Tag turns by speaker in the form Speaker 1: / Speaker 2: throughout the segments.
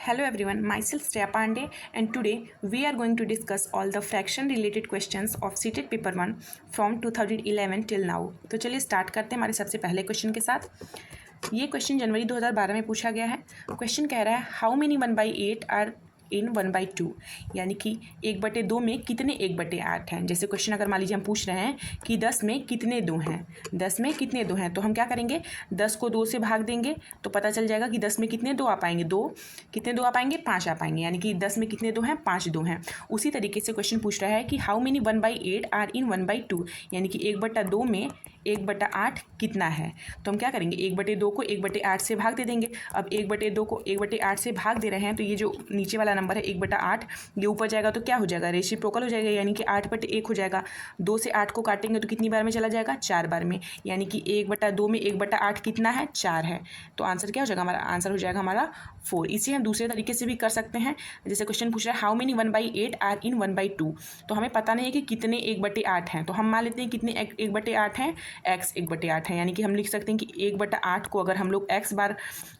Speaker 1: Hello everyone, myself Shreya Pandey and today we are going to discuss all the fraction related questions of CTET paper 1 from 2011 till now। तो चलिए start करते हैं हमारे सबसे पहले question के साथ। ये क्वेश्चन जनवरी 2012 में पूछा गया है। क्वेश्चन कह रहा है हाउ मेनी 1/8 आर इन 1/2, यानी कि 1/2 में कितने 1/8 हैं। जैसे क्वेश्चन अगर मान लीजिए हम पूछ रहे हैं कि 10 में कितने 2 हैं, 10 में कितने 2 हैं, तो हम क्या करेंगे, 10 को 2 से भाग देंगे तो पता चल जाएगा कि 10 में कितने 2 आ पाएंगे, 2 कितने 2 आ पाएंगे, 5 आ पाएंगे, यानी कि 10 में कितने 2 हैं, 5 2 हैं। उसी तरीके से क्वेश्चन पूछ रहा है कि हाउ मेनी 1/8 आर इन 1/2, यानी कि 1/2 में 1/8 कितना है। तो हम क्या करेंगे, 1/2 को 1/8 से भाग दे देंगे। अब 1/2 को 1/8 से भाग दे रहे हैं तो ये जो नीचे वाला नंबर है 1/8, ये ऊपर जाएगा तो क्या हो जाएगा, रेसिप्रोकल हो जाएगा, यानी कि 8/1 हो जाएगा। 2 से 8 को काटेंगे तो कितनी बार में चला जाएगा, 4 बार में, यानी कि 1/2 में 1/8 कितना है, 4 है। तो आंसर क्या हो जाएगा, हमारा आंसर हो जाएगा हमारा 4। इसे हम दूसरे तरीके से भी कर सकते हैं। जैसे क्वेश्चन पूछ रहा है हाउ मेनी 1/8 आर इन 1/2, तो हमें पता नहीं है कि कितने 1/8 हैं, तो हम मान लेते हैं कितने 1/8 हैं, x 1/8 है, यानी कि हम लिख सकते हैं कि 1/8 को अगर हम लोग x बार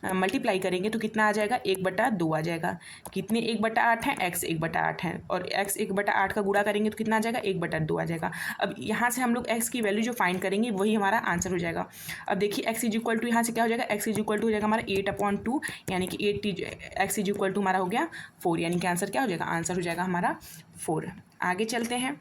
Speaker 1: मल्टीप्लाई करेंगे तो कितना आ जाएगा, 1/2 आ जाएगा। कितने 1/8 हैं, x 1/8 हैं, और x 1/8 का गुणा करेंगे तो कितना आ जाएगा, 1/2 आ जाएगा। अब यहाँ से हम लोग x की वैल्यू जो फाइंड करेंगे वही हमारा आंसर हो जाएगा। अब देखिए x इक्वल टू यहाँ से क्या हो जाएगा, x इक्वल टू हो जाएगा हमारा 8/2, यानी कि 8 x इक्वल टू हमारा हो गया 4, यानी कि आंसर क्या हो जाएगा, आंसर हो जाएगा हमारा 4। आगे चलते हैं।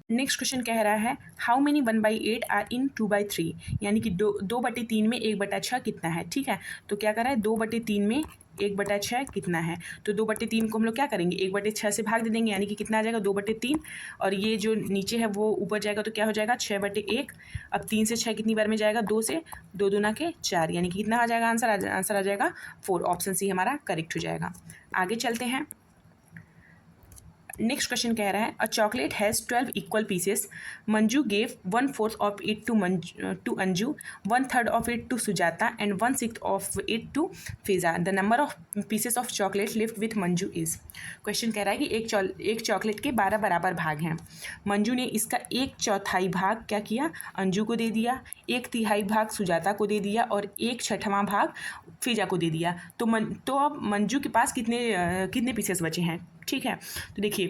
Speaker 1: नेक्स्ट क्वेश्चन कह रहा है हाउ मेनी 1/8 आर इन 2/3, यानी कि 2/3 में 1/6 कितना है। ठीक है, तो क्या कर रहा है, 2/3 में 1/6 कितना है, तो 2/3 को हम लोग क्या करेंगे, 1/6 से भाग दे देंगे, यानी कि कितना आ जाएगा 2/3, और ये जो नीचे है वो ऊपर जाएगा तो क्या हो जाएगा 6/1। अब 3 से 6 कितनी बार में जाएगा, 2 से, 2 दूना के 4, यानी कि कितना आ जाएगा आंसर आ जाएगा 4। ऑप्शन सी हमारा करेक्ट हो जाएगा। आगे चलते हैं। नेक्स्ट क्वेश्चन कह रहा है a chocolate has 12 equal pieces, Manju gave 1/4 of it to Anju, 1/3 of it to Sujata and 1/6 of it to Fiza. The number of pieces of chocolate left with Manju is. Question कह रहा है कि एक चॉकलेट के 12 बराबर भाग हैं। मंजू ने इसका 1/4 भाग क्या किया, अंजू को दे दिया, 1/3 भाग सुजाता को दे दिया और 1/6 भाग फिजा को दे दिया। तो अब मंजू के पास कितने पीसेस बचे हैं। ठीक है, तो देखिए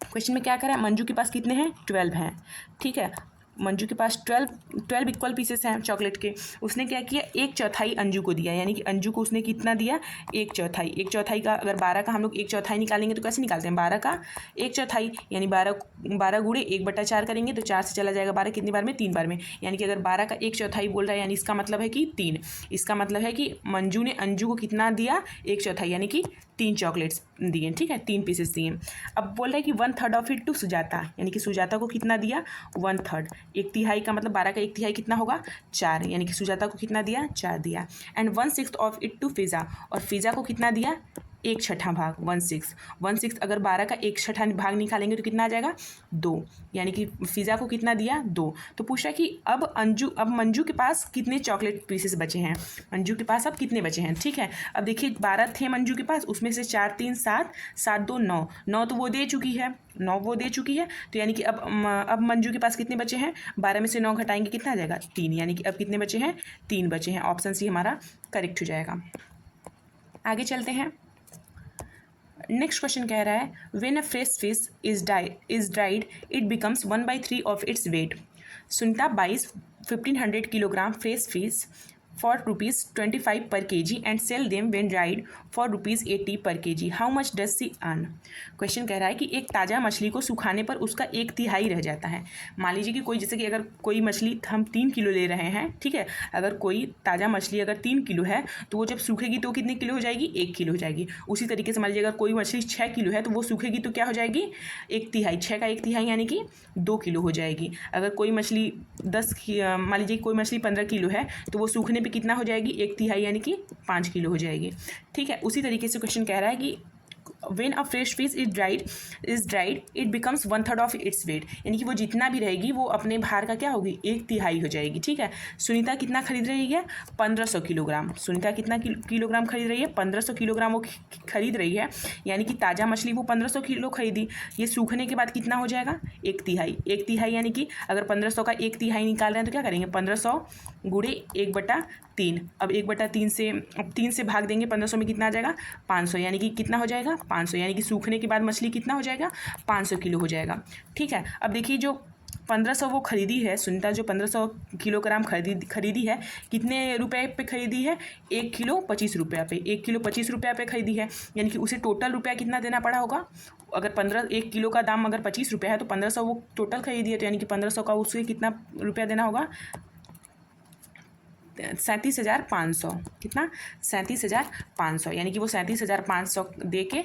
Speaker 1: क्वेश्चन में क्या करा है, मंजू के पास कितने हैं, 12 हैं। ठीक है, मंजू के पास 12 इक्वल पीसेस हैं चॉकलेट के। उसने क्या किया, 1/4 अंजू को दिया, यानी कि अंजू को उसने कितना दिया, 1/4 का अगर 12 का हम लोग 1/4 निकालेंगे तो कैसे निकालते हैं, 12 का 1/4 यानी 12 गुणे 1/4 करेंगे तो 4 से चला जाएगा 12 कितनी बार में, 3 बार में, यानी कि अगर 12 का 1/4 बोल रहा है यानी इसका मतलब है कि 3। इसका मतलब है कि मंजू ने अंजू को कितना दिया, 1/4 यानी कि 3 चॉकलेट्स दिए। ठीक है, 3 पीसेस दिए। अब बोल रहा है कि 1/3 ऑफ इट टू सुजाता, यानी कि सुजाता को कितना दिया, 1/3, 1/3 का मतलब 12 का 1/3 कितना होगा, 4, यानी कि सुजाता को कितना दिया, 4 दिया। एंड 1/6 ऑफ इट टू फिजा, और फिजा को कितना दिया, 1/6 भाग, 1/6 अगर 12 का 1/6 भाग निकालेंगे तो कितना आ जाएगा, 2, यानी कि फिजा को कितना दिया, 2। तो पूछ रहा है कि अब मंजू के पास कितने चॉकलेट पीसेस बचे हैं, मंजू के पास अब कितने बचे हैं। ठीक है, अब देखिए 12 थे मंजू के पास, उसमें से 4 3 7, 7 2 9, 9 तो वो दे चुकी है, 9 वो दे चुकी है, तो यानी कि अब मंजू के पास कितने बचे हैं, 12 में से 9 घटाएंगे कितना आ जाएगा, 3, यानी कि अब कितने बचे हैं, 3 बचे हैं। ऑप्शन सी हमारा करेक्ट हो जाएगा। आगे चलते हैं। नेक्स्ट क्वेश्चन कह रहा है when a fresh fish is dried it becomes 1/3 of its weight. Sunita buys 1500 kilogram fresh fish for ₹25 per kg and sell them when dried for ₹80 per kg. How much does she earn? Question कह रहा है कि एक ताज़ा मछली को सुखाने पर उसका 1/3 रह जाता है। मान लीजिए कि कोई, जैसे कि अगर कोई मछली हम 3 किलो ले रहे हैं, ठीक है, अगर कोई ताज़ा मछली अगर 3 किलो है तो वो जब सूखेगी तो कितने किलो हो जाएगी, 1 किलो हो जाएगी। उसी तरीके से मान लीजिए अगर कोई मछली 6 किलो है तो वो सूखेगी तो क्या हो जाएगी, 1/3, 6 का 1/3 यानी कि 2 किलो हो जाएगी। अगर कोई मछली मान लीजिए कोई मछली 15 किलो है तो वो सूखने पे कितना हो जाएगी, 1/3 यानी कि 5 किलो हो जाएगी। ठीक है, उसी तरीके से क्वेश्चन कह रहा है कि when a fresh fish is dried it becomes 1/3 of its wait, यानी कि वो जितना भी रहेगी वो अपने भार का क्या होगी, 1/3 हो जाएगी। ठीक है, सुनीता कितना खरीद रही है, 1500 किलोग्राम। सुनीता कितना किलोग्राम खरीद रही है, 1500 किलोग्राम वो खरीद रही है, यानी कि ताज़ा मछली वो 1500 किलो खरीदी। ये सूखने के बाद कितना हो जाएगा, 1/3। 1/3 यानी कि अगर 1500 का 1/3 निकाल रहे हैं तो क्या करेंगे, 1500 गुणे 1/3। अब 1/3 से, अब 3 से भाग देंगे 1500 में, कितना आ जाएगा, 500, यानी कि कितना हो जाएगा, 500, यानी कि सूखने के बाद मछली कितना हो जाएगा, 500 किलो हो जाएगा। ठीक है, अब देखिए जो 1500 वो खरीदी है सुनीता, जो 1500 किलोग्राम खरीदी है, कितने रुपए पे खरीदी है, 1 किलो 25 रुपये पे, 1 किलो 25 रुपये पे खरीदी है, यानी कि उसे टोटल रुपया कितना देना पड़ा होगा। अगर 1 किलो का दाम अगर 25 रुपये है तो 1500 वो टोटल खरीदी है, तो यानी कि 1500 का उसे कितना रुपया देना होगा, 37,500। कितना, 37,500, यानी कि वो 37,500 दे के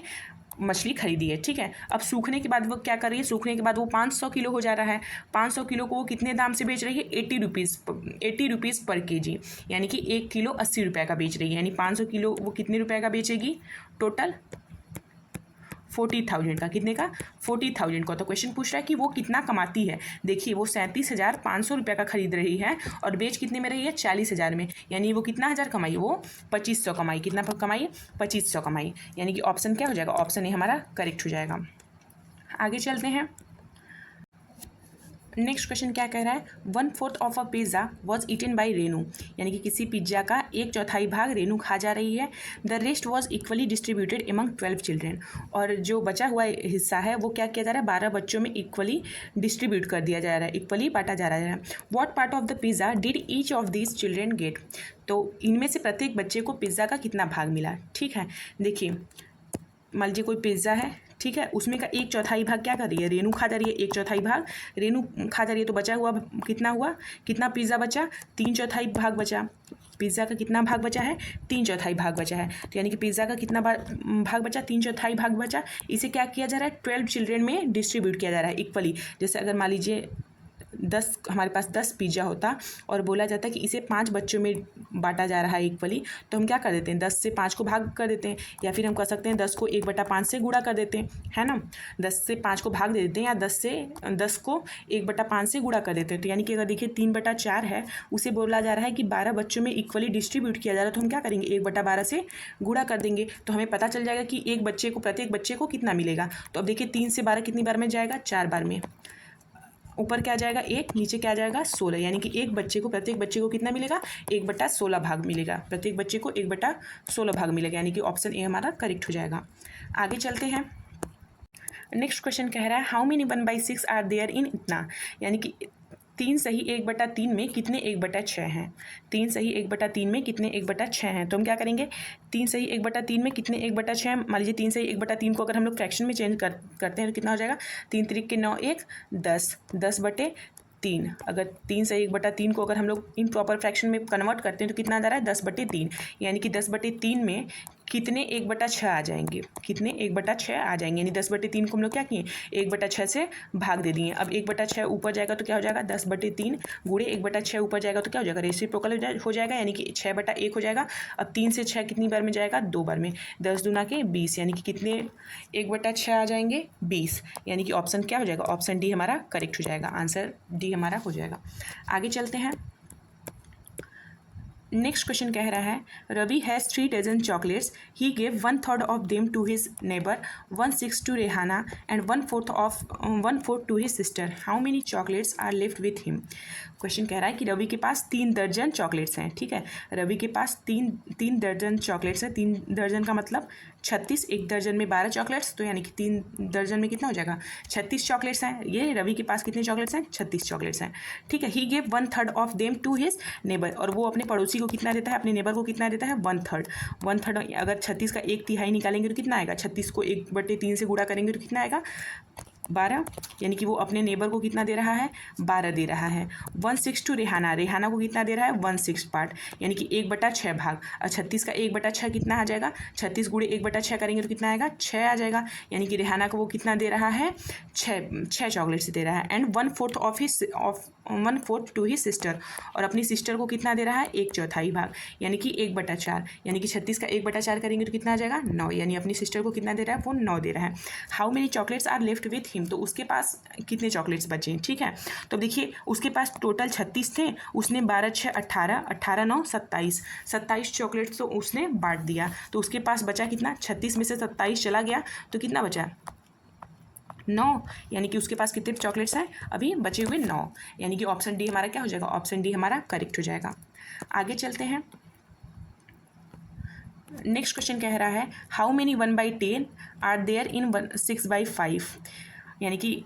Speaker 1: मछली खरीदी है। ठीक है, अब सूखने के बाद वो क्या कर रही है, सूखने के बाद वो 500 किलो हो जा रहा है। 500 किलो को वो कितने दाम से बेच रही है, 80 रुपीज़ पर केजी, यानी कि 1 किलो 80 रुपये का बेच रही है। यानी 500 किलो वो कितने रुपए का बेचेगी, टोटल 40,000 का। कितने का, 40,000 का। तो क्वेश्चन पूछ रहा है कि वो कितना कमाती है। देखिए वो 37,500 रुपये का खरीद रही है और बेच कितने में रही है, 40,000 में, यानी वो कितना हज़ार कमाई, वो 2500 कमाई। कितना कमाई, 2500 कमाई, यानी कि ऑप्शन क्या हो जाएगा, ऑप्शन ए हमारा करेक्ट हो जाएगा। आगे चलते हैं। नेक्स्ट क्वेश्चन क्या कह रहा है, 1/4 of a pizza was eaten by Renu, यानी कि किसी पिज्ज़ा का 1/4 भाग रेनू खा जा रही है। The rest was equally distributed among 12 children, और जो बचा हुआ हिस्सा है वो क्या किया जा रहा है, 12 बच्चों में इक्वली डिस्ट्रीब्यूट कर दिया जा रहा है, इक्वली बांटा जा रहा है। What part of the pizza did each of these children get, तो इनमें से प्रत्येक बच्चे को पिज़्ज़ा का कितना भाग मिला। ठीक है, देखिए मान लीजिए कोई पिज़्ज़ा है, ठीक है, उसमें का 1/4 भाग क्या कर रही है, रेनू खा जा रही है, 1/4 भाग रेनू खा जा रही है, तो बचा हुआ कितना हुआ, कितना पिज़्ज़ा बचा, 3/4 भाग बचा। पिज़्ज़ा का कितना भाग बचा है, 3/4 भाग बचा है, तो यानी कि पिज़्ज़ा का कितना भाग बचा, 3/4 भाग बचा। इसे क्या किया जा रहा है, 12 चिल्ड्रेन में डिस्ट्रीब्यूट किया जा रहा है इक्वली। जैसे अगर मान लीजिए 10, हमारे पास 10 पिज़्ज़ा होता और बोला जाता है कि इसे 5 बच्चों में बांटा जा रहा है इक्वली, तो हम क्या कर देते हैं, 10 से 5 को भाग कर देते हैं, या फिर हम कर सकते हैं 10 को 1/5 से गुणा कर देते हैं, है ना। 10 से 5 को भाग दे देते हैं, या 10 को 1/5 से गुणा कर देते हैं। तो यानी कि अगर देखिए 3/4 है, उसे बोला जा रहा है कि 12 बच्चों में इक्वली डिस्ट्रीब्यूट किया जा रहा है, तो हम क्या करेंगे, 1/12 से गुणा कर देंगे, तो हमें पता चल जाएगा कि प्रत्येक बच्चे को कितना मिलेगा। तो अब देखिए 3 से 12 कितनी बार में जाएगा, 4 बार में। ऊपर क्या जाएगा 1, नीचे क्या जाएगा 16, यानी कि प्रत्येक बच्चे को कितना मिलेगा, 1/16 भाग मिलेगा। प्रत्येक बच्चे को 1/16 भाग मिलेगा, यानी कि ऑप्शन ए हमारा करेक्ट हो जाएगा। आगे चलते हैं। नेक्स्ट क्वेश्चन कह रहा है, how many 1/6 are there in इतना, यानी कि 3 सही 1/3 में कितने 1/6 हैं। 3 सही 1/3 में कितने 1/6 हैं, तो हम क्या करेंगे, 3 सही 1/3 में कितने 1/6 हैं। मान लीजिए 3 सही 1/3 को अगर हम लोग फ्रैक्शन में चेंज करते हैं तो कितना हो जाएगा, 3 त्रिक के 9 1 10, 10/3। अगर 3 सही 1/3 को अगर हम लोग इन प्रॉपर फ्रैक्शन में कन्वर्ट करते हैं तो कितना आ जा रहा है, 10/3, यानी कि 10/3 में कितने 1/6 आ जाएंगे, कितने 1/6 आ जाएंगे, यानी 10/3 को हम लोग क्या किए, 1/6 से भाग दे दिए। अब 1/6 ऊपर जाएगा तो क्या हो जाएगा, 10/3 गुणे 1/6 ऊपर जाएगा तो क्या हो जाएगा, रेसिप्रोकल हो जाएगा, यानी कि 6/1 हो जाएगा। अब 3 से 6 कितनी बार में जाएगा, 2 बार में, 10 दूना के 20, यानी कि कितने 1/6 आ जाएंगे, 20, यानी कि ऑप्शन क्या हो जाएगा, ऑप्शन डी हमारा करेक्ट हो जाएगा, आंसर डी हमारा हो जाएगा। आगे चलते हैं। नेक्स्ट क्वेश्चन कह रहा है, Ravi has 3 dozen chocolates, he gave 1/3 of them to his neighbour, 1/6 to Rehana and 1/4 to his sister, how many chocolates are left with him. Question कह रहा है कि रवि के पास 3 दर्जन चॉकलेट्स हैं। ठीक है, रवि के पास तीन दर्जन चॉकलेट्स हैं। 3 दर्जन का मतलब 36, 1 दर्जन में 12 चॉकलेट्स, तो यानी कि 3 दर्जन में कितना हो जाएगा, 36 चॉकलेट्स हैं। ये रवि के पास कितने चॉकलेट्स हैं, 36 चॉकलेट्स हैं। ठीक है, he gave 1/3 of them to his neighbour, और वो अपने पड़ोसी को कितना देता है, अपने नेबर को कितना देता है, 1/3। अगर 36 का 1/3 निकालेंगे तो कितना आएगा, 36 को 1/3 से गुणा करेंगे तो कितना आएगा, 12, यानी कि वो अपने नेबर को कितना दे रहा है, 12 दे रहा है। 1/6 टू रेहाना को कितना दे रहा है, 1/6 पार्ट, यानी कि 1/6 भाग। और 36 का 1/6 कितना आ जाएगा, 36 गुणे 1/6 करेंगे तो कितना आएगा, 6 आ जाएगा, यानी कि रेहाना को वो कितना दे रहा है, 6 चॉकलेट्स दे रहा है। एंड 1/4 1/4 टू ही सिस्टर, और अपनी सिस्टर को कितना दे रहा है 1/4 भाग, यानी कि 1/4, यानी कि 36 का 1/4 करेंगे तो कितना आ जाएगा 9, यानी अपनी सिस्टर को कितना दे रहा है वो 9 दे रहा है। How many chocolates are left with him, तो उसके पास कितने चॉकलेट्स बचे हैं, ठीक है। तो देखिए उसके पास टोटल 36 थे, उसने 12 6 18, 18 9 27, 27 चॉकलेट्स तो उसने बांट दिया, तो उसके पास बचा कितना, 36 में से 27 चला गया तो कितना बचा 9, यानी कि उसके पास कितने चॉकलेट्स हैं अभी बचे हुए 9, यानी कि ऑप्शन डी हमारा क्या हो जाएगा, ऑप्शन डी हमारा करेक्ट हो जाएगा। आगे चलते हैं। नेक्स्ट क्वेश्चन कह रहा है how many 1/10 are there in 6/5, यानी कि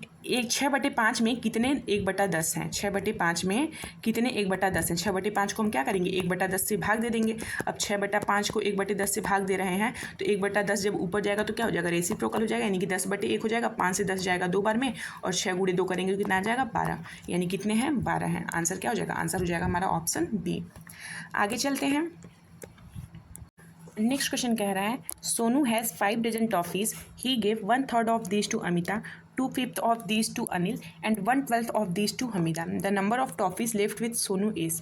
Speaker 1: 6/5 में कितने 1/10 हैं, 6/5 में कितने 1/10 हैं। 6/5 को हम क्या करेंगे 1/10 से भाग दे देंगे। अब 6/5 को 1/10 से भाग दे रहे हैं तो 1/10 जब ऊपर जाएगा तो क्या हो जाएगा रेसिप्रोकल हो जाएगा, यानी कि 10/1 हो जाएगा, 5 से 10 जाएगा 2 बार में, और 6 × 2 करेंगे तो कितना आ जाएगा 12, यानी कितने हैं 12 हैं। आंसर क्या हो जाएगा, आंसर हो जाएगा हमारा ऑप्शन बी। आगे चलते हैं। नेक्स्ट क्वेश्चन कह रहा है Sonu has 5 dozen toffees, he gave 1/3 of these to Amita, 2/5 of these to Anil and 1/12 of these to Hamida. The number of toffees left with Sonu is.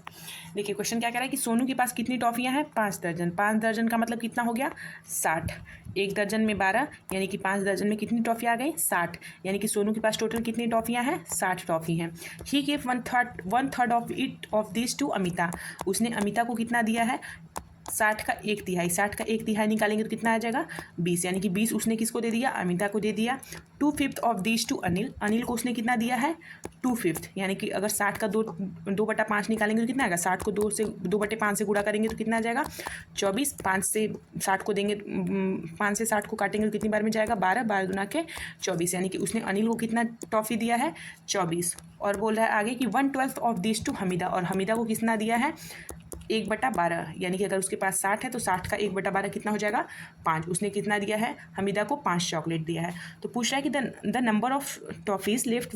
Speaker 1: देखिए क्वेश्चन क्या कह रहा है कि सोनू के पास कितनी टॉफियाँ हैं 5 दर्जन, 5 दर्जन का मतलब कितना हो गया 60, 1 दर्जन में 12, यानी कि 5 दर्जन में कितनी टॉफियाँ आ गई 60, यानी कि सोनू के पास टोटल कितनी टॉफियाँ हैं 60 टॉफी हैं। ही gave 1/3 of these to Amita, उसने अमिता को कितना दिया है 60 का 1/3, 60 का 1/3 निकालेंगे तो कितना आ जाएगा 20, यानी कि 20 उसने किसको दे दिया अमिता को दे दिया। 2/5 of these to Anil, Anil को उसने कितना दिया है 2/5, यानी कि अगर 60 का 2/5 निकालेंगे तो कितना आएगा, 60 को 2/5 से गुणा करेंगे तो कितना आ जाएगा 24, 5 से 60 को देंगे, 5 से 60 को काटेंगे तो कितनी बार में जाएगा 12, 12 दूना के 24, यानी कि उसने अनिल को कितना टॉफी दिया है 24। और बोल रहा है आगे कि 1/12 ऑफ दीज टू हमीदा, और हमीदा को कितना दिया है 1/12, यानी कि अगर उसके पास 60 है तो 60 का 1/12 कितना हो जाएगा 5, उसने कितना दिया है हमीदा को 5 चॉकलेट दिया है। तो पूछ रहा है कि the number of toffees left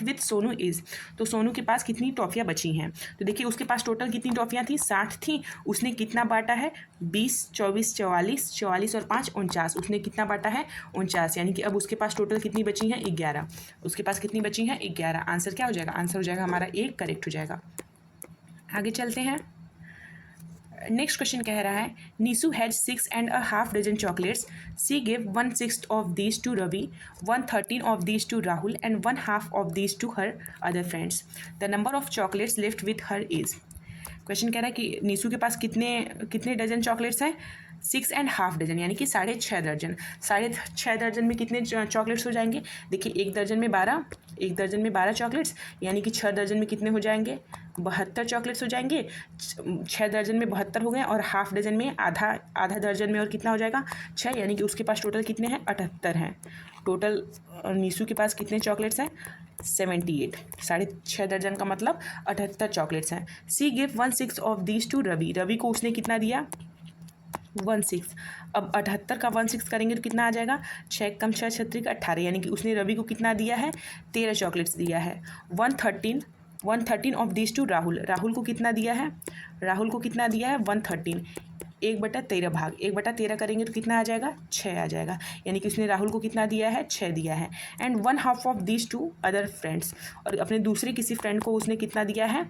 Speaker 1: with Sonu is, तो सोनू के पास कितनी टॉफियाँ बची हैं। तो देखिए उसके पास टोटल कितनी टॉफियाँ थी 60 थी, उसने कितना बांटा है 20, 24, 44, 44 और 5 49, उसने कितना बांटा है 49, यानी कि अब उसके पास टोटल कितनी बची हैं 11, उसके पास कितनी बची हैं 11। आंसर क्या हो जाएगा, आंसर हो जाएगा हमारा ए करेक्ट हो जाएगा। आगे चलते हैं। नेक्स्ट क्वेश्चन कह रहा है Neesu had 6.5 dozen chocolates, she give 1/6 of these to Ravi, 1/13 of these to Rahul and 1/2 of these to her other friends. The number of chocolates left with her is. Question कह रहा है कि नीसू के पास कितने डजन चॉकलेट्स हैं 6.5 डजन, यानी कि 6.5 दर्जन। 6.5 दर्जन में कितने चॉकलेट्स हो जाएंगे, देखिए 1 दर्जन में 12 चॉकलेट्स, यानी कि 6 दर्जन में कितने हो जाएंगे 72 चॉकलेट्स हो जाएंगे। 6 दर्जन में 72 हो गए, और हाफ डजन में आधा दर्जन में और कितना हो जाएगा 6, यानी कि उसके पास टोटल कितने हैं 78 हैं। टोटल नीसू के पास कितने चॉकलेट्स हैं 78, 6.5 दर्जन का मतलब 78 चॉकलेट्स हैं। She give 1/6 of these to Ravi, Ravi को उसने कितना दिया 1/6। अब 78 का 1/6 करेंगे तो कितना आ जाएगा 6 कम 6 6 18, यानी कि उसने रवि को कितना दिया है 13 चॉकलेट्स दिया है। 113 of these to Rahul, Rahul को कितना दिया है 113, 1/13 भाग 1/13 करेंगे तो कितना आ जाएगा 6 आ जाएगा, यानी कि उसने राहुल को कितना दिया है 6 दिया है। And 1/2 of these to other friends, और अपने दूसरे किसी फ्रेंड को उसने कितना दिया है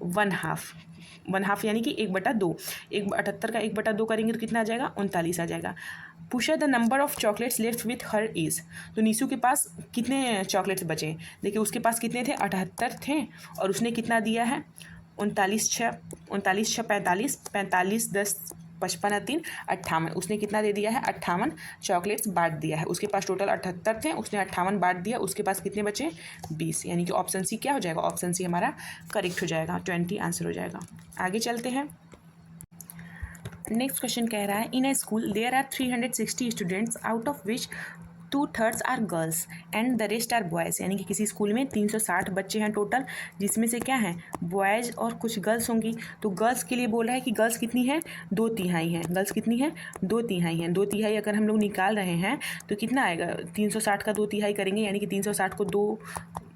Speaker 1: 1/2, यानी कि 1/2, 78 का 1/2 करेंगे तो कितना आ जाएगा 39 आ जाएगा। पूछा the number of chocolates left with her is, तो नीसू के पास कितने चॉकलेट्स बचे, देखिए उसके पास कितने थे 78 थे, और उसने कितना दिया है 39 6 45, 45 10 55 3 58, उसने कितना दे दिया है 58 चॉकलेट्स बांट दिया है। उसके पास टोटल 78 थे, उसने 58 बांट दिया, उसके पास कितने बचे 20, यानी कि ऑप्शन सी क्या हो जाएगा, ऑप्शन सी हमारा करेक्ट हो जाएगा, 20 आंसर हो जाएगा। आगे चलते हैं। नेक्स्ट क्वेश्चन कह रहा है in a school there are 360 students out of which 2/3 are girls and the rest are boys, यानी कि किसी स्कूल में 360 बच्चे हैं टोटल, जिसमें से क्या हैं बॉयज़ और कुछ गर्ल्स होंगी। तो गर्ल्स के लिए बोल रहा है कि गर्ल्स कितनी हैं 2/3 हैं, गर्ल्स कितनी हैं 2/3 हैं। 2/3 अगर हम लोग निकाल रहे हैं तो कितना आएगा 360 का 2/3 करेंगे, यानी कि 360 को 2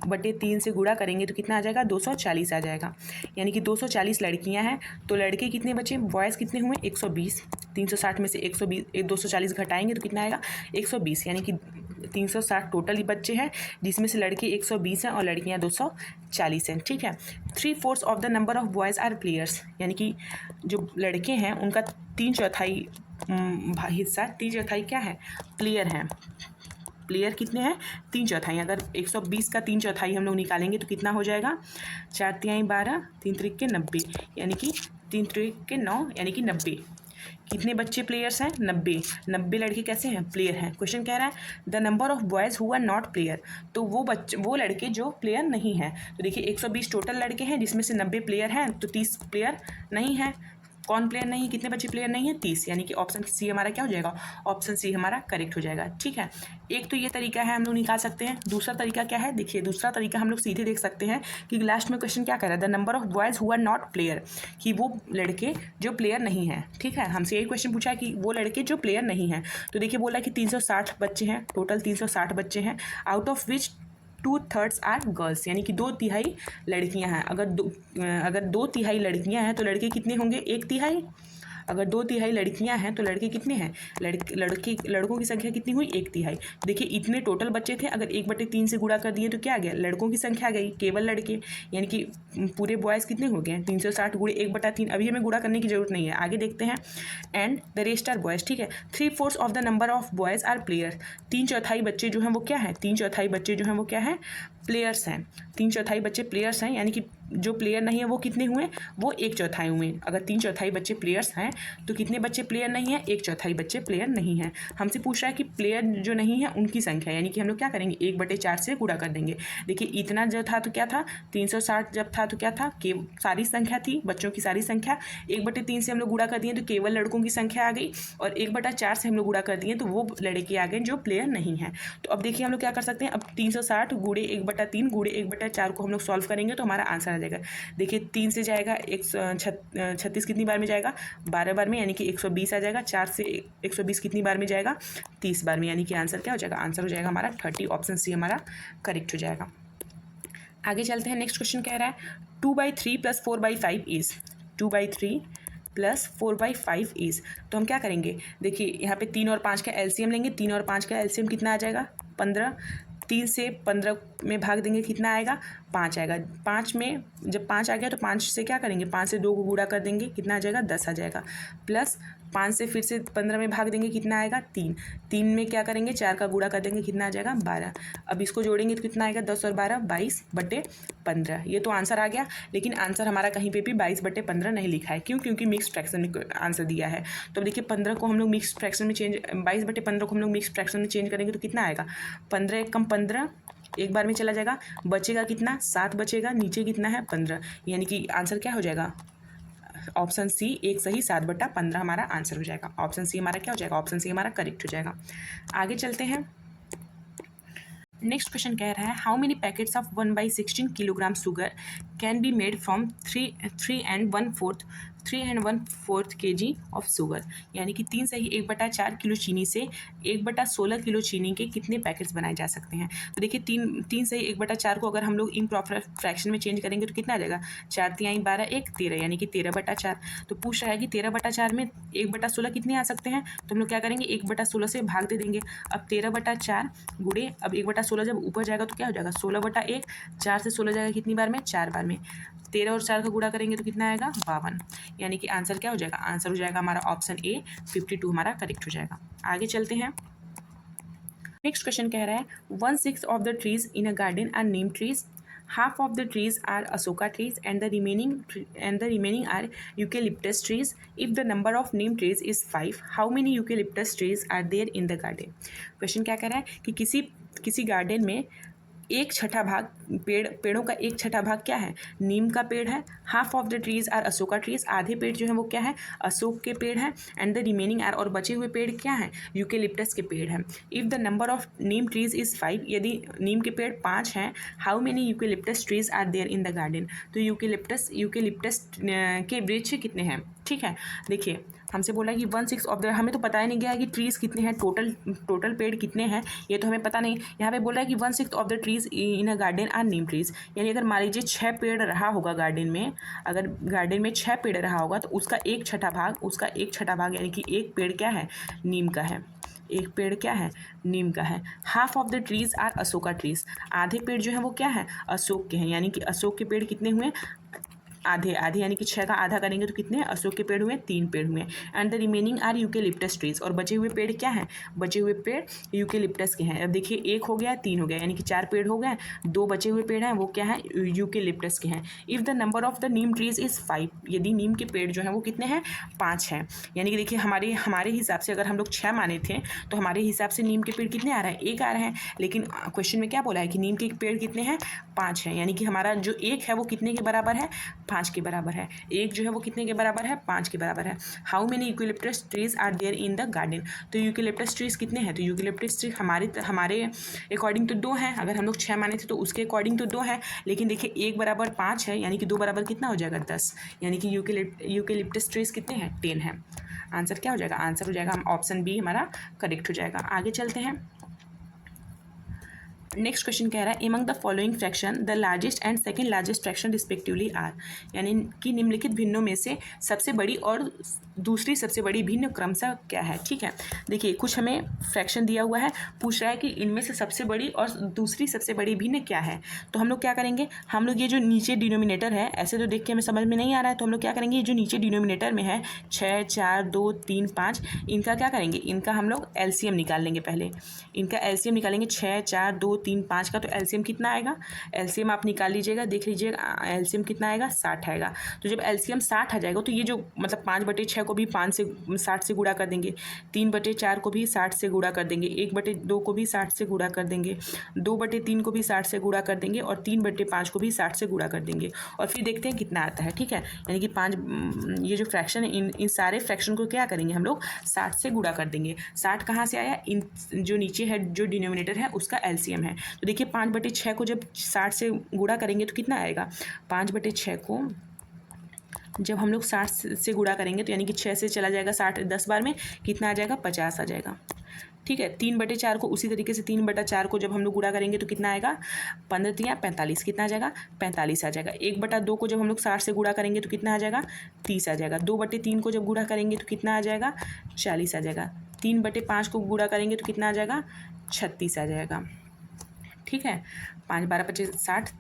Speaker 1: बटे 3 से गुणा करेंगे तो कितना आ जाएगा 240 आ जाएगा। यानी कि 240 लड़कियां हैं तो लड़के कितने बचे, बॉयज़ कितने हुए 120। 360 में से 120 240 घटाएंगे तो कितना आएगा 120। यानी कि 360 टोटल ही बच्चे हैं जिसमें से लड़के 120 हैं और लड़कियां 240 हैं। ठीक है। 3/4 of the number of boys are players, यानी कि जो लड़के हैं उनका 3/4 हिस्सा 3/4 क्या है, प्लेयर हैं। प्लेयर कितने हैं 3/4। अगर 120 का 3/4 हम लोग निकालेंगे तो कितना हो जाएगा 4×3 12, 3×3 90, यानी कि 3×3 9, यानी कि 90। कितने बच्चे प्लेयर्स हैं 90 लड़के कैसे हैं प्लेयर हैं। क्वेश्चन कह रहा है the number of boys who are not player, तो वो लड़के जो प्लेयर नहीं हैं। तो देखिए 120 टोटल लड़के हैं जिसमें से 90 प्लेयर हैं तो 30 प्लेयर नहीं हैं। कौन प्लेयर नहीं, कितने बच्चे प्लेयर नहीं है 30, यानी कि ऑप्शन सी हमारा क्या हो जाएगा, ऑप्शन सी हमारा करेक्ट हो जाएगा। ठीक है। एक तो ये तरीका है हम लोग निकाल सकते हैं। दूसरा तरीका क्या है, देखिए दूसरा तरीका हम लोग सीधे देख सकते हैं कि लास्ट में क्वेश्चन क्या कह रहा है, the number of boys who are not player, कि वो लड़के जो प्लेयर नहीं हैं। ठीक है, हमसे यही क्वेश्चन पूछा है कि वो लड़के जो प्लेयर नहीं हैं। तो देखिए बोला कि 360 बच्चे हैं, टोटल 360 बच्चे हैं, out of which 2/3 are girls, यानी कि 2/3 लड़कियां हैं। अगर 2/3 लड़कियां हैं तो लड़के कितने होंगे 1/3। अगर 2/3 लड़कियां हैं तो लड़के कितने हैं, लड़कों की संख्या कितनी हुई 1/3। देखिए इतने टोटल बच्चे थे, अगर 1/3 से गुणा कर दिए तो क्या आ गया, लड़कों की संख्या आ गई केवल लड़के, यानी कि पूरे बॉयज़ कितने हो गए 360 गुणे 1/3। अभी हमें गुणा करने की जरूरत नहीं है, आगे देखते हैं। And the rest are boys. ठीक है। 3/4 of the number of boys are player, 3/4 बच्चे जो हैं वो क्या है, 3/4 बच्चे जो हैं वो क्या है, प्लेयर्स हैं। 3/4 बच्चे प्लेयर्स हैं, यानी कि जो प्लेयर नहीं है वो कितने हुए, वो 1/4 हुए। अगर 3/4 बच्चे प्लेयर्स हैं तो कितने बच्चे प्लेयर नहीं है, 1/4 बच्चे प्लेयर नहीं हैं। हमसे पूछ रहा है कि प्लेयर जो नहीं है उनकी संख्या, यानी कि हम लोग क्या करेंगे 1/4 से गुणा कर देंगे। देखिए इतना जो था तो क्या था 360 जब था तो क्या था कि सारी संख्या थी बच्चों की सारी संख्या, 1/3 से हम लोग गुणा कर दिए तो केवल लड़कों की संख्या आ गई, और 1/4 से हम लोग गुणा कर दिए तो वो लड़के आ गए जो प्लेयर नहीं है। तो अब देखिए हम लोग क्या कर सकते हैं, अब 360 गुणे 1/3 गुणे 1/4 को हम लोग सॉल्व करेंगे तो हमारा आंसर आ जाएगा। देखिए 3 से जाएगा 36 कितनी बार में जाएगा 12 बार में, यानी कि 120 आ जाएगा। 4 से 120 कितनी बार में जाएगा 30 बार में, यानी कि आंसर क्या हो जाएगा, आंसर हो जाएगा हमारा 30। ऑप्शन सी हमारा करेक्ट हो जाएगा। आगे चलते हैं। नेक्स्ट क्वेश्चन कह रहा है 2/3 + 4/5 इज, 2/3 + 4/5 इज। तो हम क्या करेंगे, देखिए यहाँ पे 3 और 5 का एलसीएम लेंगे। 3 और 5 का एलसीएम कितना आ जाएगा 15। 3 से 15 में भाग देंगे कितना आएगा 5 आएगा। 5 में जब 5 आ गया तो 5 से क्या करेंगे, 5 से 2 को गुणा कर देंगे कितना आ जाएगा 10 आ जाएगा। प्लस 5 से फिर से 15 में भाग देंगे कितना आएगा 3। 3 में क्या करेंगे 4 का गुणा कर देंगे कितना आ जाएगा 12। अब इसको जोड़ेंगे तो कितना आएगा 10 और 12 22/15। ये तो आंसर आ गया, लेकिन आंसर हमारा कहीं पे भी 22/15 नहीं लिखा है। क्यों, क्योंकि मिक्स फ्रैक्शन में आंसर दिया है। तो देखिए 15 को हम लोग मिक्स फ्रैक्शन में चेंज 22/15 को हम लोग मिक्स फ्रैक्शन में चेंज करेंगे तो कितना आएगा 15 × 15 एक बार में चला जाएगा, बचेगा कितना 7 बचेगा, नीचे कितना है 15, यानी कि आंसर क्या हो जाएगा ऑप्शन सी 1 सही 7/15 हमारा आंसर हो जाएगा। ऑप्शन सी हमारा क्या हो जाएगा, ऑप्शन सी हमारा करेक्ट हो जाएगा। आगे चलते हैं। नेक्स्ट क्वेश्चन कह रहा है how many packets of 1/16 kilogram sugar can be made from 3 and 1/4 kg of sugar, यानी कि 3 सही 1/4 किलो चीनी से 1/16 किलो चीनी के कितने पैकेट्स बनाए जा सकते हैं। तो देखिए 3 सही 1/4 को अगर हम लोग इम्प्रॉपर फ्रैक्शन में चेंज करेंगे तो कितना आ जाएगा 4×3 12 1 13, यानी कि 13/4। तो पूछ रहा है कि 13/4 में 1/16 कितने आ सकते हैं, तो हम लोग क्या करेंगे 1/16 से भाग दे देंगे। अब 13/4 गुणे अब 1/16 जब ऊपर जाएगा तो क्या हो जाएगा 16/1, 4 से 16 जाएगा कितनी बार में 4 बार में, 13 और 4 का गुणा करेंगे तो कितना आएगा 52, यानी कि आंसर क्या हो जाएगा, आंसर हो जाएगा हमारा ऑप्शन ए 52 हमारा करेक्ट हो जाएगा। आगे चलते हैं। नेक्स्ट क्वेश्चन कह रहा है 1/6 of the trees in a garden are neem trees, half of the trees are asoka trees and the remaining are eucalyptus trees. If the number of neem trees is 5, how many eucalyptus trees are there in the garden? Question क्या कह रहा है कि किसी garden में 1/6 भाग पेड़ों का 1/6 भाग क्या है नीम का पेड़ है। Half of the trees are ashoka trees, आधे पेड़ जो है वो क्या है अशोक के पेड़ हैं। एंड द रिमेनिंग आर, और बचे हुए पेड़ क्या हैं यूकेलिप्टस के पेड़ हैं। If the number of neem trees is 5, यदि नीम के पेड़ 5 हैं, how many eucalyptus trees are there in the garden, तो यूकेलिप्टस के वृक्ष कितने हैं। ठीक है, देखिए हमसे बोला कि 1/6 ऑफ द, हमें तो पता ही नहीं गया कि ट्रीज़ कितने हैं, टोटल पेड़ कितने हैं, ये तो हमें पता नहीं। यहाँ पे बोल रहा है कि 1/6 of the trees in a garden are neem trees, यानी अगर मान लीजिए 6 पेड़ रहा होगा गार्डन में, अगर गार्डन में 6 पेड़ रहा होगा तो उसका 1/6 भाग यानी कि एक पेड़ क्या है, नीम का है। एक पेड़ क्या है, नीम का है। Half of the trees are ashoka trees, आधे पेड़ जो है वो क्या है, अशोक के हैं, यानी कि अशोक के पेड़ कितने हुए, आधे आधे, यानी कि 6 का आधा करेंगे तो कितने अशोक के पेड़ हुए, 3 पेड़ हुए। And the remaining are eucalyptus trees, और बचे हुए पेड़ क्या हैं, बचे हुए पेड़ यूकेलिप्टस के हैं। अब देखिए 1 हो गया, 3 हो गया, यानी कि 4 पेड़ हो गए, 2 बचे हुए पेड़ हैं वो क्या है, यूकेलिप्टस के हैं। If the number of the Neem trees is 5, यदि नीम के पेड़ जो हैं वो कितने हैं, 5 हैं। यानी कि देखिए हमारे हिसाब से अगर हम लोग 6 माने थे तो हमारे हिसाब से नीम के पेड़ कितने आ रहे हैं, 1 आ रहे हैं, लेकिन क्वेश्चन में क्या बोला है कि नीम के पेड़ कितने हैं, 5 हैं, यानी कि हमारा जो 1 है वो कितने के बराबर है, 5 के बराबर है। 1 जो है वो कितने के बराबर है, 5 के बराबर है। How many eucalyptus trees are there in the garden, तो यूकेलिप्टस ट्रीज कितने हैं, तो यूकेलिप्टस ट्रीज हमारे अकॉर्डिंग तो 2 हैं, अगर हम लोग 6 माने थे तो उसके अकॉर्डिंग तो 2 है, लेकिन देखिए 1 बराबर 5 है, यानी कि 2 बराबर कितना हो जाएगा, 10, यानी कि यूकेलिप्टस ट्रीज कितने हैं, 10 है। आंसर क्या हो जाएगा, आंसर हो जाएगा ऑप्शन बी हमारा करेक्ट हो जाएगा। आगे चलते हैं। नेक्स्ट क्वेश्चन कह रहा है among the following fraction the largest and second largest fraction respectively are, यानी कि निम्नलिखित भिन्नों में से सबसे बड़ी और दूसरी सबसे बड़ी भिन्न क्रमशः क्या है। ठीक है, देखिए कुछ हमें फ्रैक्शन दिया हुआ है, पूछ रहा है कि इनमें से सबसे बड़ी और दूसरी सबसे बड़ी भिन्न क्या है। तो हम लोग क्या करेंगे, हम लोग ये जो नीचे डिनोमिनेटर है, ऐसे तो देख के हमें समझ में नहीं आ रहा है, तो हम लोग क्या करेंगे, ये जो नीचे डिनोमिनेटर में है 6, 4, 2, 3, 5, इनका क्या करेंगे, इनका हम लोग एलसीएम निकाल लेंगे। पहले इनका एलसीएम निकालेंगे, 6, 4, 2, 3, 5 का, तो एलसीएम कितना आएगा, एलसीएम आप निकाल लीजिएगा, देख लीजिएगा एलसीएम कितना आएगा, 60 आएगा। तो जब एलसीएम 60 आ जाएगा तो ये जो मतलब 5/6 को भी 60 से गुणा कर देंगे, 3/4 को भी 60 से गुणा कर देंगे, 1/2 को भी 60 से गुणा कर देंगे, 2/3 को भी 60 से गुणा कर देंगे, और 3/5 को भी 60 से गुणा कर देंगे, और फिर देखते हैं कितना आता है। ठीक है, यानी कि 5, ये जो फ्रैक्शन है इन सारे फ्रैक्शन को क्या करेंगे हम लोग, 60 से गुणा कर देंगे। 60 कहाँ से आया, इन जो नीचे है जो डिनोमिनेटर है उसका एलसीएम है। तो देखिए 5/6 को जब 60 से गुणा करेंगे तो कितना आएगा, 5/6 को जब हम लोग 60 से गुणा करेंगे तो यानी कि 6 से चला जाएगा 60, 10 बार में कितना आ जाएगा, 50 आ जाएगा। ठीक है, 3/4 को उसी तरीके से 3/4 को जब हम लोग गुणा करेंगे तो कितना आएगा, 15 × 45, कितना आ जाएगा, 45 आ जाएगा। 1/2 को जब हम लोग 60 से गुणा करेंगे तो कितना आ जाएगा, 30 आ जाएगा। 2/3 को जब गुणा करेंगे तो कितना आ जाएगा, 40 आ जाएगा। 3/5 को गुणा करेंगे तो कितना आ जाएगा, 36 आ जाएगा। ठीक है, 5, 12, 25, 60,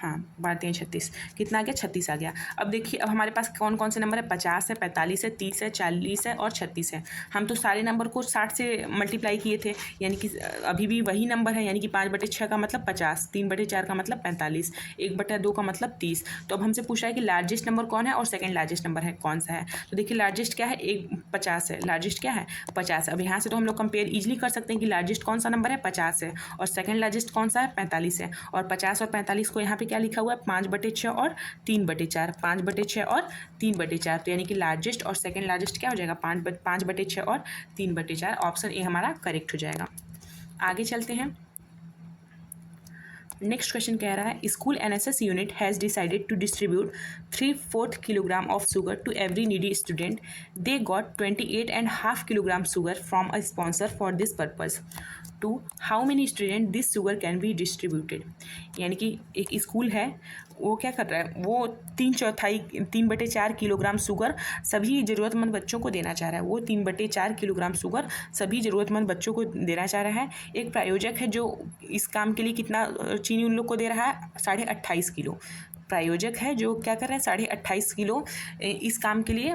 Speaker 1: हाँ 12, 3, 36, कितना आ गया, 36 आ गया। अब देखिए अब हमारे पास कौन कौन से नंबर है, 50 है, 45 है, 30 है, 40 है और 36 है। हम तो सारे नंबर को 60 से मल्टीप्लाई किए थे, यानी कि अभी भी वही नंबर है, यानी कि 5/6 का मतलब 50, 3/4 का मतलब 45, 1/2 का मतलब 30। तो अब हमसे पूछा है कि लार्जेस्ट नंबर कौन है और सेकेंड लार्जेस्ट नंबर है कौन सा है। तो देखिए लार्जेस्ट क्या है, 50 है, लार्जेस्ट क्या है, 50। अब यहाँ से तो हम लोग कंपेयर ईजिली कर सकते हैं कि लार्जेस्ट कौन सा नंबर है, 50 है, और सेकेंड लार्जेस्ट कौन सा है, 45 है। और 50 और 45 को यहाँ पे क्या लिखा हुआ है, 5/6 और 3/4, 5/6 और 3/4। तो यानी कि लार्जेस्ट और सेकेंड लार्जेस्ट क्या हो जाएगा, 5/6 और 3/4। ऑप्शन ए हमारा करेक्ट हो जाएगा। आगे चलते हैं। नेक्स्ट क्वेश्चन कह रहा है school NSS unit has decided to distribute 3/4 kilogram of sugar to every needy student. They got 28.5 kilogram sugar from a sponsor for this purpose. To how many student this sugar can be distributed. यानी कि एक school है, वो क्या कर रहा है, वो 3/4 किलोग्राम शुगर सभी ज़रूरतमंद बच्चों को देना चाह रहा है। वो 3/4 किलोग्राम शुगर सभी ज़रूरतमंद बच्चों को देना चाह रहा है। एक प्रायोजक है जो इस काम के लिए कितना चीनी उन लोग को दे रहा है, 28.5 किलो। प्रायोजक है जो क्या कर रहा है, 28.5 किलो इस काम के लिए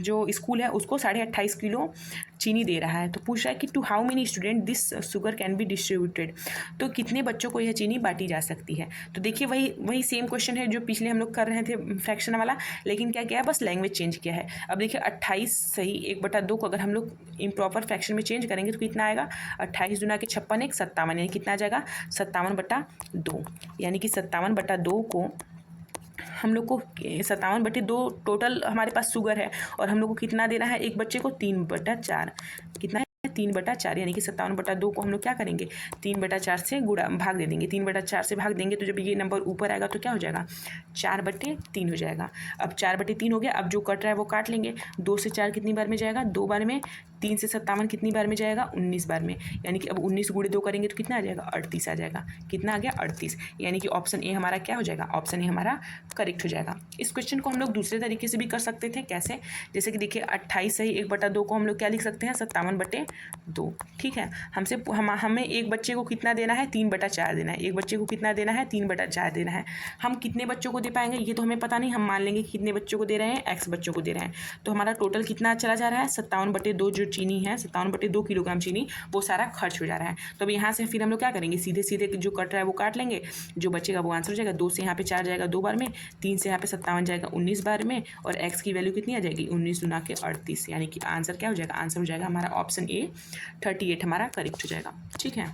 Speaker 1: जो स्कूल है उसको 28.5 किलो चीनी दे रहा है। तो पूछ रहा है कि to how many student this sugar can be distributed, तो कितने बच्चों को यह चीनी बांटी जा सकती है। तो देखिए वही सेम क्वेश्चन है जो पिछले हम लोग कर रहे थे फ्रैक्शन वाला, लेकिन क्या किया है, बस लैंग्वेज चेंज किया है। अब देखिए 28 सही 1/2 को अगर हम लोग इम्प्रॉपर फ्रैक्शन में चेंज करेंगे तो कितना आएगा, 28 दूना के 56, 1 57, यानी कितना आ जाएगा 57/2, यानी कि 57/2 को हम लोग को 57/2 टोटल हमारे पास शुगर है, और हम लोग को कितना देना है, एक बच्चे को 3/4, कितना है 3/4, यानी कि 57/2 को हम लोग क्या करेंगे 3/4 से गुणा भाग दे देंगे। 3/4 से भाग देंगे तो जब ये नंबर ऊपर आएगा तो क्या हो जाएगा 4/3 हो जाएगा। अब 4/3 हो गया। अब जो कट रहा है वो काट लेंगे। 2 से 4 कितनी बार में जाएगा 2 बार में। 3 से 57 कितनी बार में जाएगा 19 बार में, यानी कि अब 19 गुणे 2 करेंगे तो कितना आ जाएगा 38 आ जाएगा। कितना आ गया 38, यानी कि ऑप्शन ए हमारा क्या हो जाएगा, ऑप्शन ए हमारा करेक्ट हो जाएगा। इस क्वेश्चन को हम लोग दूसरे तरीके से भी कर सकते थे। कैसे, जैसे कि देखिए 28 सही 1/2 को हम लोग क्या लिख सकते हैं 57/2। ठीक है, हमें एक बच्चे को कितना देना है 3/4 देना है। एक बच्चे को कितना देना है 3/4 देना है। हम कितने बच्चों को दे पाएंगे ये तो हमें पता नहीं। हम मान लेंगे कि कितने बच्चों को दे रहे हैं x बच्चों को दे रहे हैं। तो हमारा टोटल कितना चला जा रहा है 57/2 जो चीनी है 57/2 किलोग्राम चीनी वो सारा खर्च हो जा रहा है। तो अब यहाँ से फिर हम लोग क्या करेंगे सीधे सीधे जो कट रहा है वो काट लेंगे। जो बचेगा वो आंसर हो जाएगा। 2 से यहाँ पे 4 जाएगा 2 बार में। 3 से यहाँ पे 57 जाएगा 19 बार में। और x की वैल्यू कितनी आ जाएगी 19 गुना के 38, यानी कि आंसर क्या हो जाएगा, आंसर हो जाएगा हमारा ऑप्शन ए 38 हमारा करेक्ट हो जाएगा। ठीक है,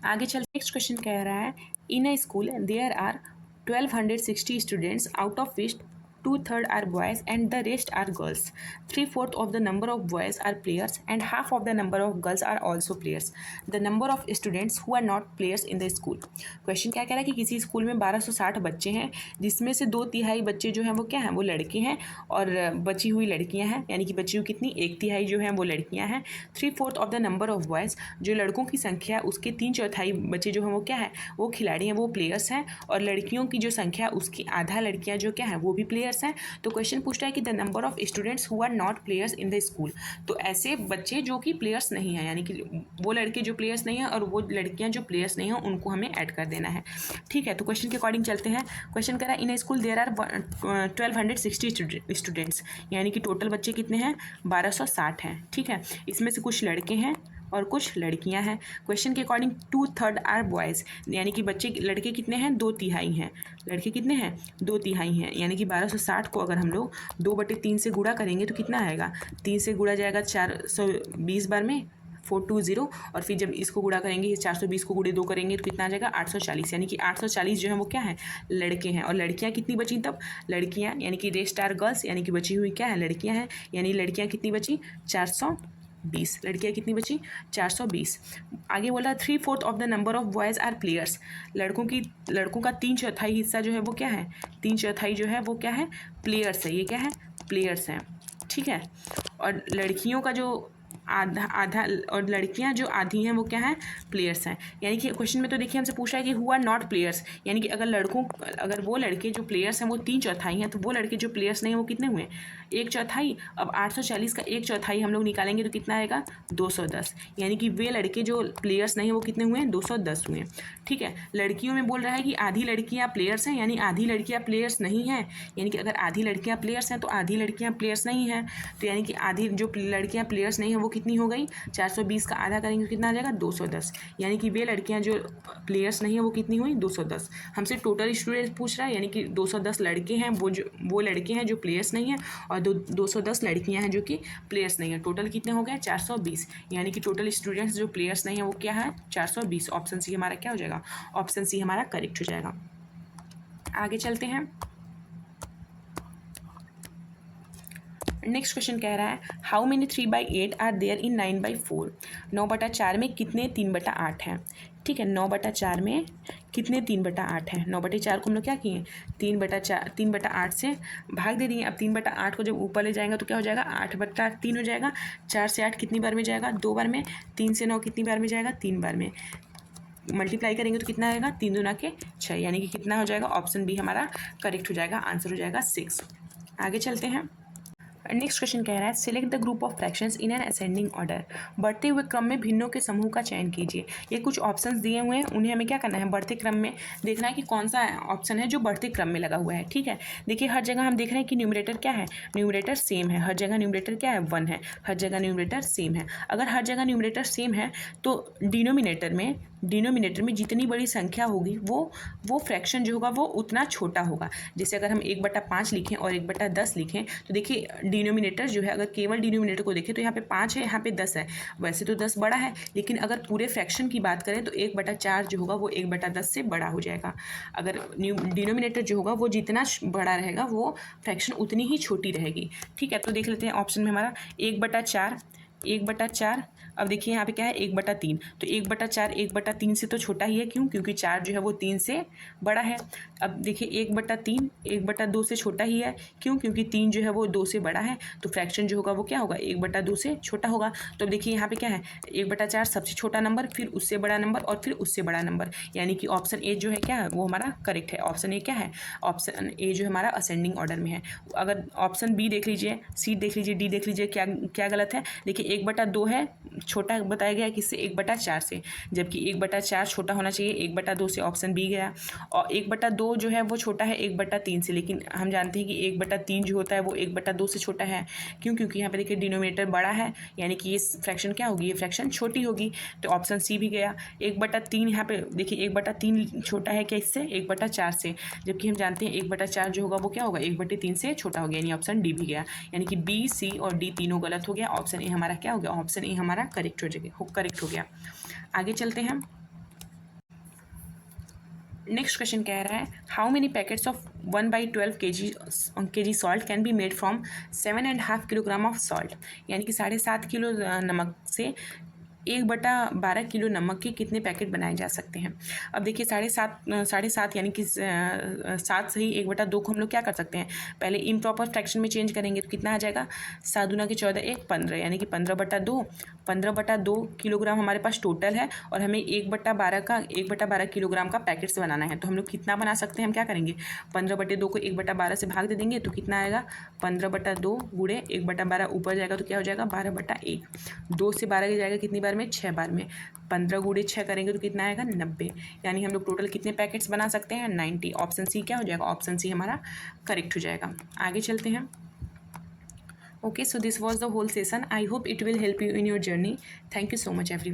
Speaker 1: आगे चल नेक्स्ट क्वेश्चन कह रहा है in a school there are 1260 students out of which 2/3 are boys and the rest are girls. 3/4 of the number of boys are players and half of the number of girls are also players. The number of students who are not players in the school. Question क्या कह रहा है कि किसी school में 1260 बच्चे हैं जिसमें से 2/3 बच्चे जो हैं वो क्या हैं वो लड़के हैं और बची हुई लड़कियां हैं, यानी कि बची हुई कितनी 1/3 जो हैं वो लड़कियां हैं। 3/4 of the number of boys, जो लड़कों की संख्या है उसके 3/4 बच्चे जो हैं वो क्या है वो खिलाड़ी हैं, वो प्लेयर्स हैं। और लड़कियों की जो संख्या उसकी आधा लड़कियां जो क्या हैं वो भी प्लेयर्स हैं। तो क्वेश्चन पूछता है कि the number of students who are not players in the school. तो ऐसे बच्चे जो कि प्लेयर्स नहीं हैं, यानी कि वो लड़के जो प्लेयर्स नहीं हैं और वो लड़कियां जो प्लेयर्स नहीं हैं उनको हमें ऐड कर देना है। ठीक है, तो क्वेश्चन के अकॉर्डिंग चलते हैं। क्वेश्चन कह रहा है in school there are 1260 students, यानी कि टोटल बच्चे कितने हैं 1260 हैं। ठीक है, इसमें से कुछ लड़के हैं और कुछ लड़कियां हैं। क्वेश्चन के अकॉर्डिंग 2/3 आर बॉयज़, यानी कि बच्चे लड़के कितने हैं 2/3 हैं। लड़के कितने हैं 2/3 हैं, यानी कि 1260 को अगर हम लोग 2/3 से गुणा करेंगे तो कितना आएगा 3 से गुणा जाएगा 420 बार में 420, और फिर जब इसको गुणा करेंगे 420 को गुणे 2 करेंगे तो कितना आ जाएगा 840, यानी कि 840 जो है वो क्या है लड़के हैं। और लड़कियां कितनी बची तब लड़कियां, यानी कि रेस्ट आर गर्ल्स, यानी कि बची हुई क्या है लड़कियां हैं। यानी लड़कियां कितनी बची 420, लड़कियां कितनी बची 420। आगे बोला 3/4 of the number of boys are players, लड़कों का 3/4 हिस्सा जो है वो क्या है 3/4 जो है वो क्या है प्लेयर्स है। ये क्या है प्लेयर्स हैं। ठीक है, और लड़कियों का जो आधा और लड़कियां जो आधी हैं वो क्या है प्लेयर्स हैं। यानी कि क्वेश्चन में तो देखिए हमसे पूछा है कि हु आर नॉट प्लेयर्स, यानी कि अगर वो लड़के जो प्लेयर्स हैं वो 3/4 हैं तो वो लड़के जो प्लेयर्स नहीं हैं वो कितने हुए 1/4। अब 840 का 1/4 हम लोग निकालेंगे तो कितना आएगा 210, यानी कि वे लड़के जो प्लेयर्स नहीं हैं वो कितने हुए 210 हुए। ठीक है, लड़कियों में बोल रहा है कि आधी लड़कियां प्लेयर्स हैं, यानी आधी लड़कियां प्लेयर्स नहीं हैं। यानी कि अगर आधी लड़कियां प्लेयर्स हैं तो आधी लड़कियां प्लेयर्स नहीं हैं। तो यानी कि आधी जो लड़कियां प्लेयर्स नहीं हैं वो कितनी हो गई 420 का आधा करेंगे तो कितना आ जाएगा 210, यानी कि वे लड़कियां जो प्लेयर्स नहीं है वो कितनी हुई 210। हमसे टोटल स्टूडेंट पूछ रहा है, यानी कि 210 लड़के हैं वो लड़के हैं जो प्लेयर्स नहीं हैं और 210 लड़कियां हैं जो कि प्लेयर्स नहीं हैं। टोटल कितने हो गए 420, यानी कि टोटल स्टूडेंट्स जो प्लेयर्स नहीं है वो क्या है 420। ऑप्शन सी हमारा क्या हो जाएगा, ऑप्शन सी हमारा करेक्ट हो जाएगा। आगे चलते हैं। नेक्स्ट क्वेश्चन कह रहा है how many 3/8 are there in 9/4। 9/4 में कितने 3/8 हैं। ठीक है, 9/4 में कितने 3/8 हैं। 9/4 को हम लोग क्या किए 3/8 से भाग दे दिए। अब 3/8 को जब ऊपर ले जाएंगे तो क्या हो जाएगा 8/3 हो जाएगा। 4 से 8 कितनी बार में जाएगा 2 बार में। 3 से 9 कितनी बार में जाएगा 3 बार में। मल्टीप्लाई करेंगे तो कितना आएगा 3 दूना के 6, यानी कि कितना हो जाएगा ऑप्शन बी हमारा करेक्ट हो जाएगा, आंसर हो जाएगा 6। आगे चलते हैं। नेक्स्ट क्वेश्चन कह रहा है select the group of fractions in an ascending order. बढ़ते हुए क्रम में भिन्नों के समूह का चयन कीजिए। ये कुछ ऑप्शंस दिए हुए हैं, उन्हें हमें क्या करना है बढ़ते क्रम में देखना है कि कौन सा ऑप्शन है जो बढ़ते क्रम में लगा हुआ है। ठीक है, देखिए हर जगह हम देख रहे हैं कि न्यूमरेटर क्या है न्यूमरेटर सेम है। हर जगह न्यूमरेटर क्या है 1 है, हर जगह न्यूमरेटर सेम है। अगर हर जगह न्यूमरेटर सेम है तो डिनोमिनेटर में जितनी बड़ी संख्या होगी वो फ्रैक्शन जो होगा वो उतना छोटा होगा। जैसे अगर हम 1/5 लिखें और 1/10 लिखें तो देखिए डिनोमिनेटर जो है अगर केवल डिनोमिनेटर को देखें तो यहाँ पे 5 है, यहाँ पे 10 है। वैसे तो 10 बड़ा है, लेकिन अगर पूरे फ्रैक्शन की बात करें तो 1/4 जो होगा वो 1/10 से बड़ा हो जाएगा। अगर डिनोमिनेटर जो होगा वो जितना बड़ा रहेगा वो फ्रैक्शन उतनी ही छोटी रहेगी। ठीक है, तो देख लेते हैं ऑप्शन में हमारा 1/4 1/4। अब देखिए यहाँ पे क्या है 1/3, तो 1/4 1/3 से तो छोटा ही है, क्यों? क्योंकि 4 जो है वो 3 से बड़ा है। अब देखिए 1/3 1/2 से छोटा ही है, क्यों? क्योंकि 3 जो है वो 2 से बड़ा है, तो फ्रैक्शन जो होगा वो क्या होगा 1/2 से छोटा होगा। तो अब देखिए यहाँ पे क्या है 1/4 सबसे छोटा नंबर, फिर उससे बड़ा नंबर और फिर उससे बड़ा नंबर, यानी कि ऑप्शन ए जो है क्या है वो हमारा करेक्ट है। ऑप्शन ए क्या है, ऑप्शन ए जो हमारा असेंडिंग ऑर्डर में है। अगर ऑप्शन बी देख लीजिए, सी देख लीजिए, डी देख लीजिए, क्या क्या गलत है। देखिए 1/2 है, छोटा बताया गया है किससे 1/4 से, जबकि 1/4 छोटा होना चाहिए 1/2 से, ऑप्शन बी गया। और 1/2 जो है वो छोटा है 1/3 से, लेकिन हम जानते हैं कि 1/3 जो होता है वो 1/2 से छोटा है, क्यों? क्योंकि यहाँ पे देखिए डिनोमिनेटर बड़ा है, यानी कि ये फ्रैक्शन क्या होगी, ये फ्रैक्शन छोटी होगी, तो ऑप्शन सी भी गया। 1/3 यहाँ पे देखिए 1/3 छोटा है क्या इससे 1/4 से, जबकि हम जानते हैं 1/4 जो होगा वो क्या होगा 1/3 से छोटा हो गया, यानी ऑप्शन डी भी गया। यानी कि बी, सी और डी तीनों गलत हो गया। ऑप्शन ए हमारा क्या हो गया, ऑप्शन ए हमारा करेक्ट हो गया। आगे चलते हैं। नेक्स्ट क्वेश्चन कह रहा है how many packets of 1/12 kg salt can be made from 7.5 kilogram of salt, यानी कि 7.5 किलो नमक से 1/12 किलो नमक के कितने पैकेट बनाए जा सकते हैं। अब देखिए 7.5 यानी कि 7 से ही 1/2 को हम लोग क्या कर सकते हैं, पहले इम्प्रॉपर फ्रैक्शन में चेंज करेंगे तो कितना आ जाएगा 7 दूना के 14 1 15, यानी कि 15/2 किलोग्राम हमारे पास टोटल है, और हमें 1/12 किलोग्राम का पैकेट्स बनाना है। तो हम लोग कितना बना सकते हैं, हम क्या करेंगे 15/2 को 1/12 से भाग दे देंगे, तो कितना आएगा 15/2 गुणे 1/12, ऊपर जाएगा तो क्या हो जाएगा 12/1, 2 से 12 की जाएगा कितनी बार में 6 बार में, 15 गुणे 6 करेंगे तो कितना आएगा 90, यानी हम लोग टोटल कितने पैकेट्स बना सकते हैं 90। ऑप्शन सी क्या हो जाएगा, ऑप्शन सी हमारा करेक्ट हो जाएगा। आगे चलते हैं। Okay, so this was the whole session. I hope it will help you in your journey. Thank you so much, everyone.